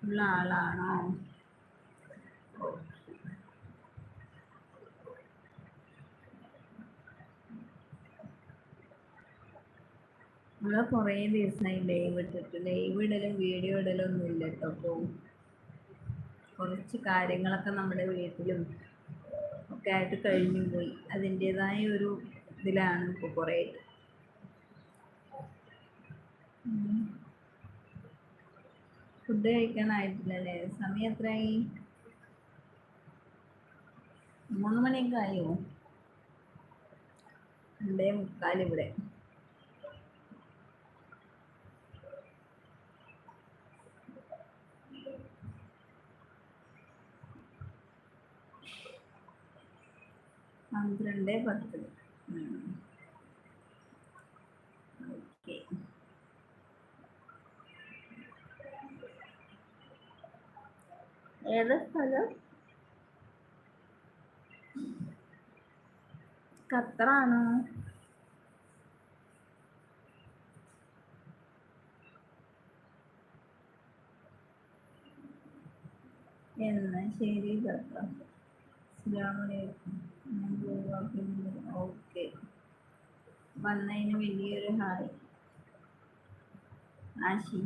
ഉള്ള ആളാണോ? നമ്മള് കുറേ ദിവസമായി ലൈവ് ഇട്ടിട്ട്. ലൈവ് ഇടലും വീഡിയോ ഇടലും ഒന്നും ഇല്ല കേട്ടോ. അപ്പോൾ കുറച്ച് കാര്യങ്ങളൊക്കെ നമ്മുടെ വീട്ടിലും ഒക്കെ ആയിട്ട് കഴിഞ്ഞു പോയി. അതിൻ്റെതായ ഒരു ഇതിലാണ് ഇപ്പോൾ കുറേ. ഫുഡ് കഴിക്കാനായിട്ടില്ലല്ലേ? സമയം എത്രയായി? 3 മണിയൊക്കെ ആയോ? 2:45 ഇവിടെ. പന്ത്രണ്ട് 10. ഓക്കെ. ഏത് സ്ഥലം? ഖത്തറാണോ? എന്നാ ശരി കേട്ടോ. ഓക്കെ. വന്നതിന് വലിയൊരു ഹായ് ആശി.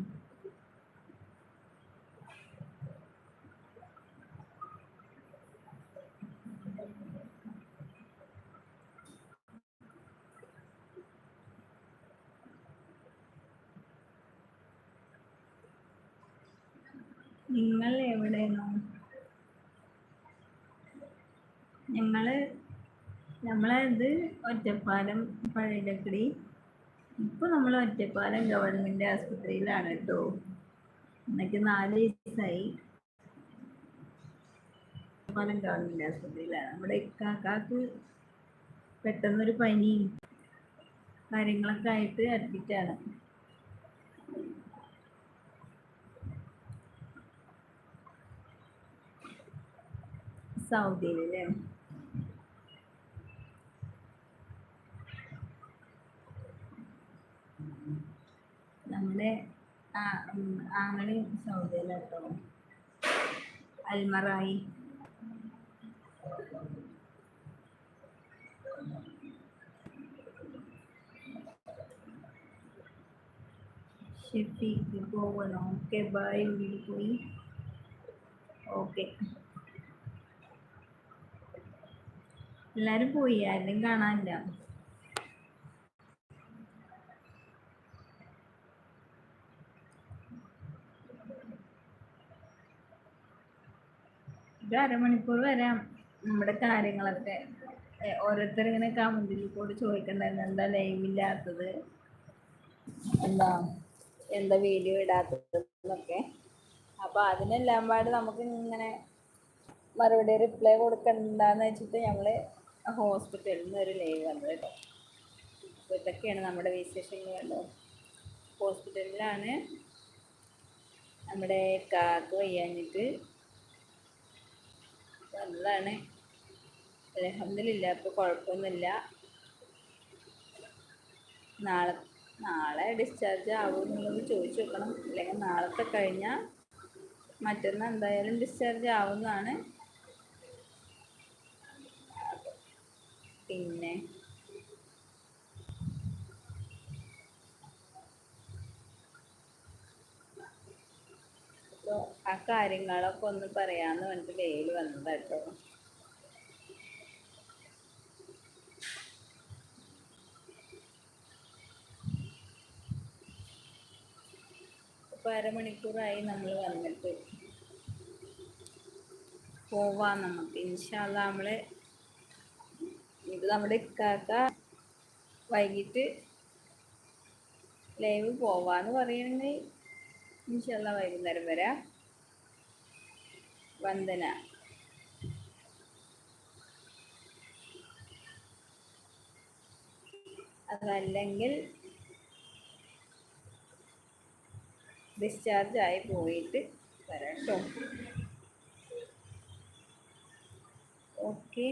നിങ്ങൾ എവിടെയാണോ? നമ്മളത് ഒറ്റപ്പാലം പഴയടക്കടി. ഇപ്പൊ നമ്മൾ ഒറ്റപ്പാലം ഗവൺമെന്റ് ആശുപത്രിയിലാണ് കേട്ടോ. എന്നൊക്കെ 4 ദിവസമായി ഒറ്റപ്പാലം ഗവൺമെന്റ് ആശുപത്രിയിലാണ്. നമ്മുടെ ഇക്കാക്കാക്ക് പെട്ടെന്നൊരു പനിയും കാര്യങ്ങളൊക്കെ ആയിട്ട് അഡ്മിറ്റാണ്. സൗദിയിലല്ലേ? നമ്മുടെ ആങ്ങളി സൗദിയിലാട്ടോ. അൽമറായി. ഷെഫീക്ക് പോകണോ? Okay bye. വീട്ടിൽ പോയി. ഓക്കെ. എല്ലാരും പോയി, ആരും കാണാനില്ല. ഒരു അരമണിക്കൂർ വരാം. നമ്മുടെ കാര്യങ്ങളൊക്കെ ഓരോരുത്തർ ഇങ്ങനെ കമന്റിൽ കൂടി ചോദിക്കണ്ടായിരുന്നു, എന്താ ലൈവ് ഇല്ലാത്തത്, എന്താ വീഡിയോ ഇടാത്തത് എന്നൊക്കെ. അപ്പൊ അതിനെല്ലാം പാട് നമുക്ക് ഇങ്ങനെ മറുപടി റിപ്ലൈ കൊടുക്കണ്ടെന്ന് വെച്ചിട്ട് ഞങ്ങള് ഹോസ്പിറ്റലിൽ നിന്ന് ഒരു ലൈവ് വന്നത് കേട്ടോ. അപ്പോൾ ഇതൊക്കെയാണ് നമ്മുടെ വിശേഷങ്ങൾ കേട്ടോ. ഹോസ്പിറ്റലിലാണ്. നമ്മുടെ കാക്ക് വയ്യാഞ്ഞിട്ട് വന്നതാണ്. അൽഹംദുലില്ലാ ഇപ്പോൾ കുഴപ്പമൊന്നുമില്ല. നാളെ ഡിസ്ചാർജ് ആവുമെന്നുള്ളത് ചോദിച്ചു നോക്കണം. അല്ലെങ്കിൽ നാളത്തെ കഴിഞ്ഞാൽ മറ്റന്നാൾ എന്തായാലും ഡിസ്ചാർജ് ആവുന്നതാണ്. പിന്നെ അപ്പോൾ ആ കാര്യങ്ങളൊക്കെ ഒന്ന് പറയാമെന്ന് പറഞ്ഞിട്ട് ലൈവിൽ വന്നതാട്ടോ. ഇപ്പോൾ അരമണിക്കൂറായി നമ്മൾ വന്നിട്ട്. പോവാം നമുക്ക് ഇൻഷാ അല്ലാ. ഇത് നമ്മുടെ ഇക്കാക്ക വൈകിട്ട് ലൈവ് പോവാന്ന് പറയണെങ്കിൽ ഇൻഷാ അല്ലാ വൈകുന്നേരം വരാം. വന്ദന. അതല്ലെങ്കിൽ ഡിസ്ചാർജ് ആയി പോയിട്ട് വരാം കേട്ടോ. ഓക്കെ.